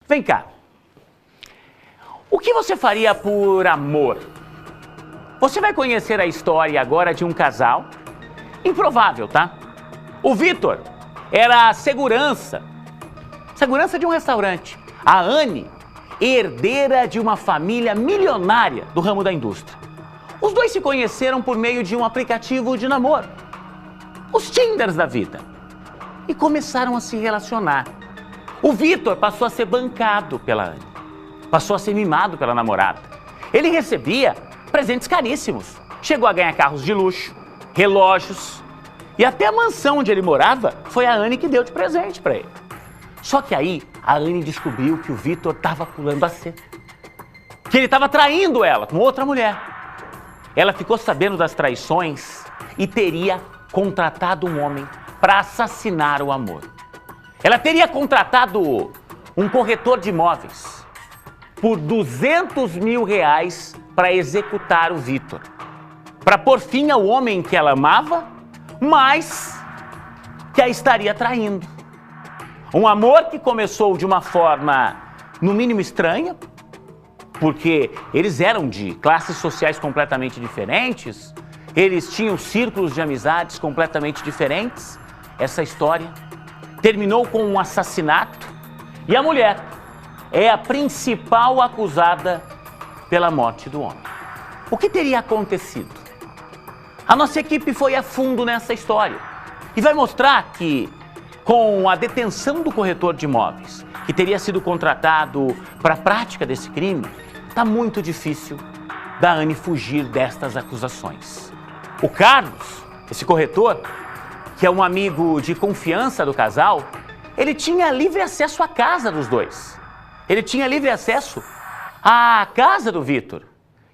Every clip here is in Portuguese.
Vem cá. O que você faria por amor? Você vai conhecer a história agora de um casal improvável, tá? O Vitor era segurança de um restaurante. A Anne, herdeira de uma família milionária do ramo da indústria. Os dois se conheceram por meio de um aplicativo de namoro, os Tinders da vida, e começaram a se relacionar. O Vitor passou a ser bancado pela Anne, passou a ser mimado pela namorada. Ele recebia presentes caríssimos, chegou a ganhar carros de luxo, relógios, e até a mansão onde ele morava foi a Anne que deu de presente para ele. Só que aí a Anne descobriu que o Vitor estava pulando a cerca, que ele estava traindo ela com outra mulher. Ela ficou sabendo das traições e teria contratado um homem para assassinar o amor. Ela teria contratado um corretor de imóveis por R$200 mil para executar o Vitor, para pôr fim ao homem que ela amava, mas que a estaria traindo. Um amor que começou de uma forma, no mínimo, estranha, porque eles eram de classes sociais completamente diferentes, eles tinham círculos de amizades completamente diferentes. Essa história terminou com um assassinato e a mulher é a principal acusada pela morte do homem. O que teria acontecido? A nossa equipe foi a fundo nessa história e vai mostrar que, com a detenção do corretor de imóveis, que teria sido contratado para a prática desse crime, está muito difícil da Anne fugir destas acusações. O Carlos, esse corretor, que é um amigo de confiança do casal, ele tinha livre acesso à casa dos dois. Ele tinha livre acesso à casa do Vitor.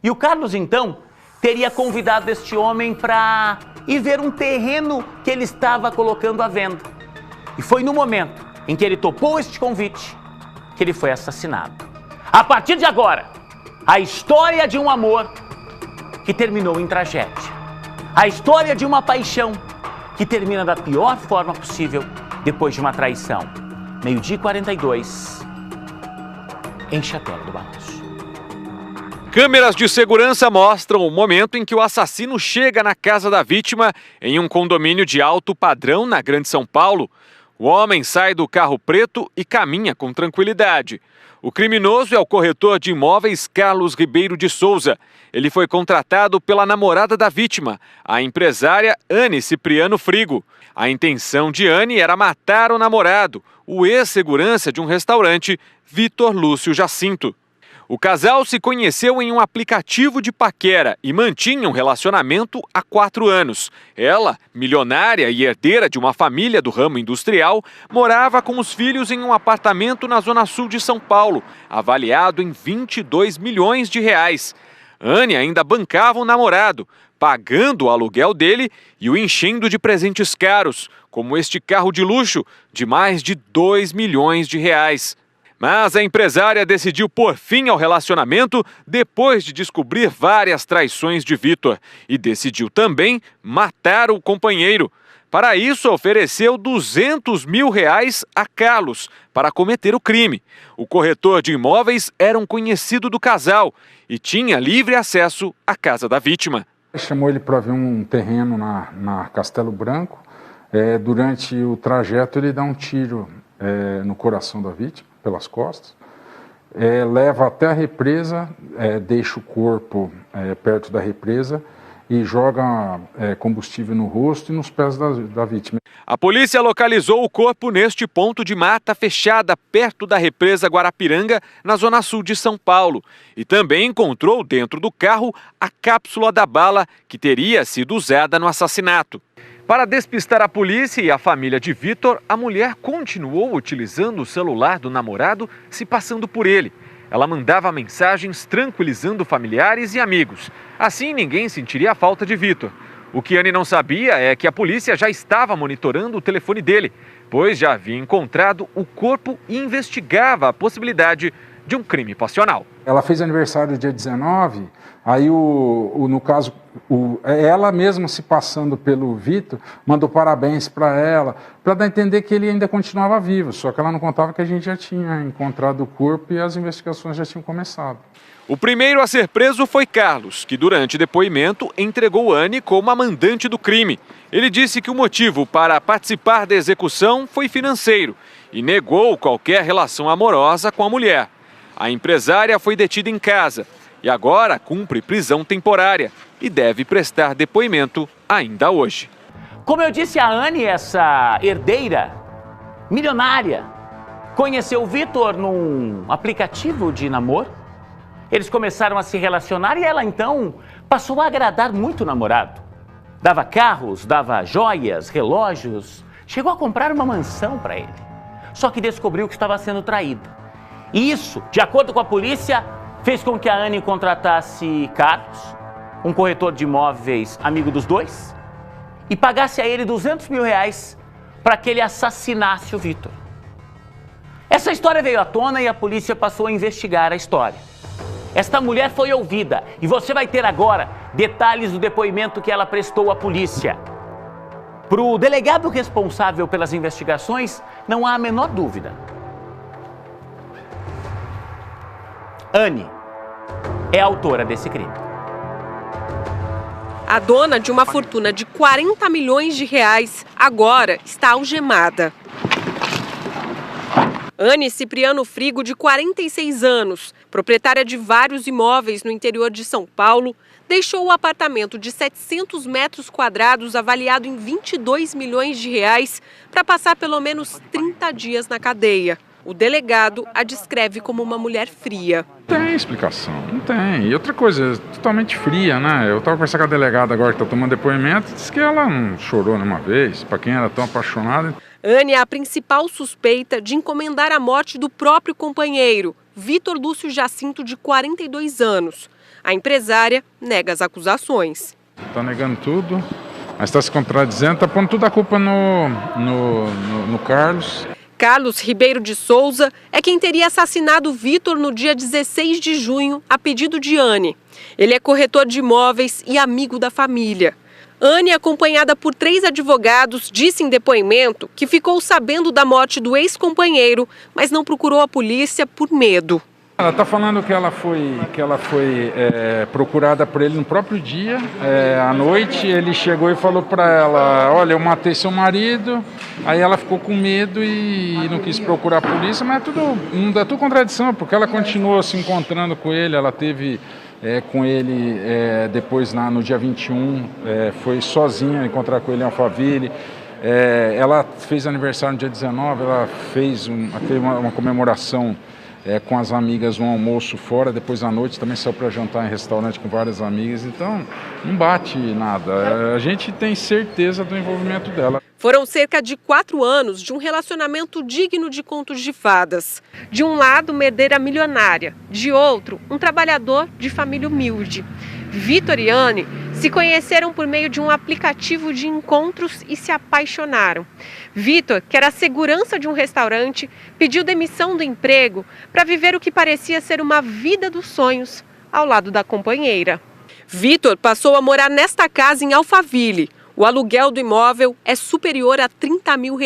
E o Carlos, então, teria convidado este homem para ir ver um terreno que ele estava colocando à venda. E foi no momento em que ele topou este convite que ele foi assassinado. A partir de agora, a história de um amor que terminou em tragédia. A história de uma paixão que termina da pior forma possível depois de uma traição. 12h42, enche a tela do balanço. Câmeras de segurança mostram o momento em que o assassino chega na casa da vítima em um condomínio de alto padrão na Grande São Paulo. O homem sai do carro preto e caminha com tranquilidade. O criminoso é o corretor de imóveis Carlos Ribeiro de Souza. Ele foi contratado pela namorada da vítima, a empresária Anne Cipriano Frigo. A intenção de Anne era matar o namorado, o ex-segurança de um restaurante, Vitor Lúcio Jacinto. O casal se conheceu em um aplicativo de paquera e mantinha um relacionamento há 4 anos. Ela, milionária e herdeira de uma família do ramo industrial, morava com os filhos em um apartamento na zona sul de São Paulo, avaliado em R$22 milhões. Anne ainda bancava o namorado, pagando o aluguel dele e o enchendo de presentes caros, como este carro de luxo de mais de R$2 milhões. Mas a empresária decidiu pôr fim ao relacionamento depois de descobrir várias traições de Vitor e decidiu também matar o companheiro. Para isso, ofereceu R$200 mil a Carlos para cometer o crime. O corretor de imóveis era um conhecido do casal e tinha livre acesso à casa da vítima. Chamou ele para ver um terreno na Castelo Branco. Durante o trajeto, ele dá um tiro no coração da vítima, pelas costas, leva até a represa, deixa o corpo perto da represa e joga combustível no rosto e nos pés da vítima. A polícia localizou o corpo neste ponto de mata fechada perto da represa Guarapiranga, na zona sul de São Paulo. E também encontrou dentro do carro a cápsula da bala que teria sido usada no assassinato. Para despistar a polícia e a família de Vitor, a mulher continuou utilizando o celular do namorado, se passando por ele. Ela mandava mensagens tranquilizando familiares e amigos. Assim, ninguém sentiria a falta de Vitor. O que Anne não sabia é que a polícia já estava monitorando o telefone dele, pois já havia encontrado o corpo e investigava a possibilidade de um crime passional. Ela fez aniversário dia 19, aí no caso, ela mesma se passando pelo Vitor, mandou parabéns para ela, para dar a entender que ele ainda continuava vivo, só que ela não contava que a gente já tinha encontrado o corpo e as investigações já tinham começado. O primeiro a ser preso foi Carlos, que durante depoimento entregou Anne como a mandante do crime. Ele disse que o motivo para participar da execução foi financeiro e negou qualquer relação amorosa com a mulher. A empresária foi detida em casa e agora cumpre prisão temporária e deve prestar depoimento ainda hoje. Como eu disse, a Anne, essa herdeira milionária, conheceu o Vitor num aplicativo de namoro. Eles começaram a se relacionar e ela então passou a agradar muito o namorado. Dava carros, dava joias, relógios, chegou a comprar uma mansão para ele. Só que descobriu que estava sendo traída. E isso, de acordo com a polícia, fez com que a Anne contratasse Carlos, um corretor de imóveis amigo dos dois, e pagasse a ele R$200 mil para que ele assassinasse o Vitor. Essa história veio à tona e a polícia passou a investigar a história. Esta mulher foi ouvida e você vai ter agora detalhes do depoimento que ela prestou à polícia. Para o delegado responsável pelas investigações, não há a menor dúvida. Anne é a autora desse crime. A dona de uma fortuna de R$40 milhões agora está algemada. Anne Cipriano Frigo, de 46 anos, proprietária de vários imóveis no interior de São Paulo, deixou o apartamento de 700 metros quadrados avaliado em R$22 milhões para passar pelo menos 30 dias na cadeia. O delegado a descreve como uma mulher fria. Não tem explicação, não tem. E outra coisa, totalmente fria, né? Eu estava conversando com a delegada agora que está tomando depoimento, disse que ela não chorou nenhuma vez, para quem era tão apaixonada. Anne é a principal suspeita de encomendar a morte do próprio companheiro, Vitor Lúcio Jacinto, de 42 anos. A empresária nega as acusações. Está negando tudo, mas está se contradizendo, está pondo toda a culpa no Carlos. Carlos Ribeiro de Souza é quem teria assassinado Vitor no dia 16 de junho, a pedido de Anne. Ele é corretor de imóveis e amigo da família. Anne, acompanhada por 3 advogados, disse em depoimento que ficou sabendo da morte do ex-companheiro, mas não procurou a polícia por medo. Ela está falando que ela foi procurada por ele no próprio dia, à noite. Ele chegou e falou para ela: olha, eu matei seu marido. Aí ela ficou com medo e não quis procurar a polícia, mas é tudo contradição, porque ela continuou se encontrando com ele. Ela teve com ele depois no dia 21, foi sozinha encontrar com ele em Alphaville. Ela fez aniversário no dia 19, ela fez uma comemoração com as amigas, um almoço fora, depois à noite também saiu para jantar em restaurante com várias amigas, então não bate nada. A gente tem certeza do envolvimento dela. Foram cerca de 4 anos de um relacionamento digno de contos de fadas. De um lado, uma herdeira milionária, de outro, um trabalhador de família humilde. Vitor e Anne se conheceram por meio de um aplicativo de encontros e se apaixonaram. Vitor, que era a segurança de um restaurante, pediu demissão do emprego para viver o que parecia ser uma vida dos sonhos ao lado da companheira. Vitor passou a morar nesta casa em Alphaville. O aluguel do imóvel é superior a R$30 mil.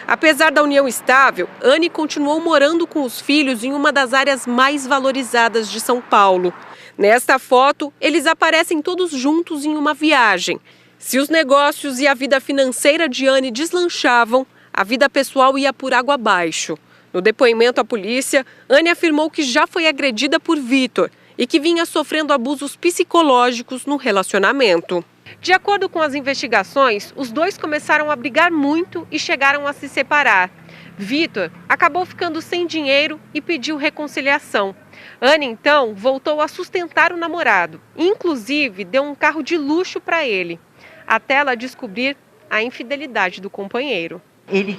Apesar da união estável, Anne continuou morando com os filhos em uma das áreas mais valorizadas de São Paulo. Nesta foto, eles aparecem todos juntos em uma viagem. Se os negócios e a vida financeira de Anne deslanchavam, a vida pessoal ia por água abaixo. No depoimento à polícia, Anne afirmou que já foi agredida por Vitor e que vinha sofrendo abusos psicológicos no relacionamento. De acordo com as investigações, os dois começaram a brigar muito e chegaram a se separar. Vitor acabou ficando sem dinheiro e pediu reconciliação. Anne, então, voltou a sustentar o namorado. Inclusive, deu um carro de luxo para ele, até ela descobrir a infidelidade do companheiro. Ele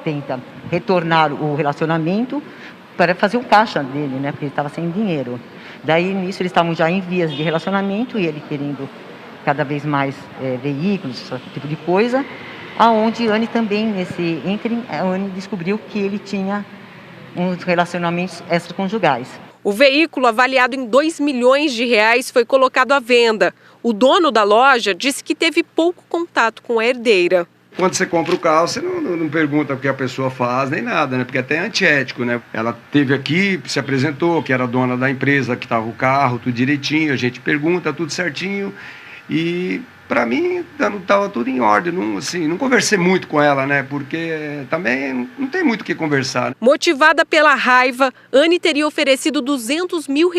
tenta retornar o relacionamento para fazer um caixa dele, né? Porque ele estava sem dinheiro. Daí, nisso, eles estavam já em vias de relacionamento e ele querendo cada vez mais veículos, esse tipo de coisa, aonde Anne também, nesse ínterim, a Anne descobriu que ele tinha uns relacionamentos extraconjugais. O veículo, avaliado em R$2 milhões, foi colocado à venda. O dono da loja disse que teve pouco contato com a herdeira. Quando você compra o carro, você não pergunta o que a pessoa faz, nem nada, né? Porque até é antiético, né? Ela teve aqui, se apresentou, que era dona da empresa, que estava o carro, tudo direitinho, a gente pergunta, tudo certinho. E para mim, estava tudo em ordem. Não conversei muito com ela, né? Porque também não tem muito o que conversar. Motivada pela raiva, Anne teria oferecido R$200 mil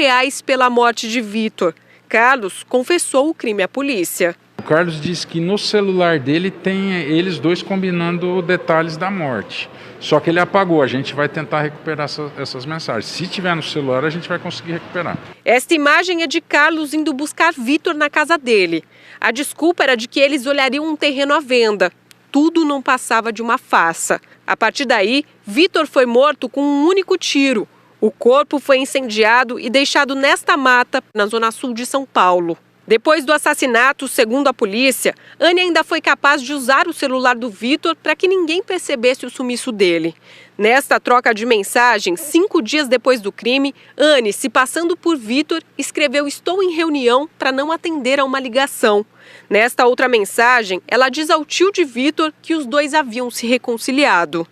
pela morte de Vitor. Carlos confessou o crime à polícia. O Carlos disse que no celular dele tem eles dois combinando detalhes da morte. Só que ele apagou. A gente vai tentar recuperar essas mensagens. Se tiver no celular, a gente vai conseguir recuperar. Esta imagem é de Carlos indo buscar Vitor na casa dele. A desculpa era de que eles olhariam um terreno à venda. Tudo não passava de uma farsa. A partir daí, Vitor foi morto com um único tiro. O corpo foi incendiado e deixado nesta mata, na zona sul de São Paulo. Depois do assassinato, segundo a polícia, Anne ainda foi capaz de usar o celular do Vitor para que ninguém percebesse o sumiço dele. Nesta troca de mensagens, 5 dias depois do crime, Anne, se passando por Vitor, escreveu "Estou em reunião" para não atender a uma ligação. Nesta outra mensagem, ela diz ao tio de Vitor que os dois haviam se reconciliado.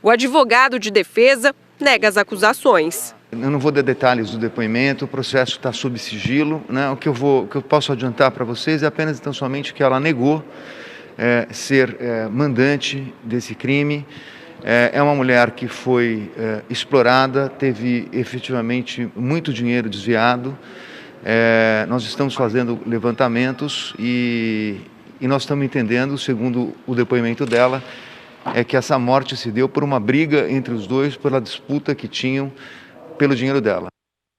O advogado de defesa nega as acusações. Eu não vou dar detalhes do depoimento, o processo está sob sigilo, né? O que eu posso adiantar para vocês é apenas tão somente que ela negou ser mandante desse crime. É uma mulher que foi explorada, teve efetivamente muito dinheiro desviado. Nós estamos fazendo levantamentos e nós estamos entendendo, segundo o depoimento dela, que essa morte se deu por uma briga entre os dois, pela disputa que tinham pelo dinheiro dela.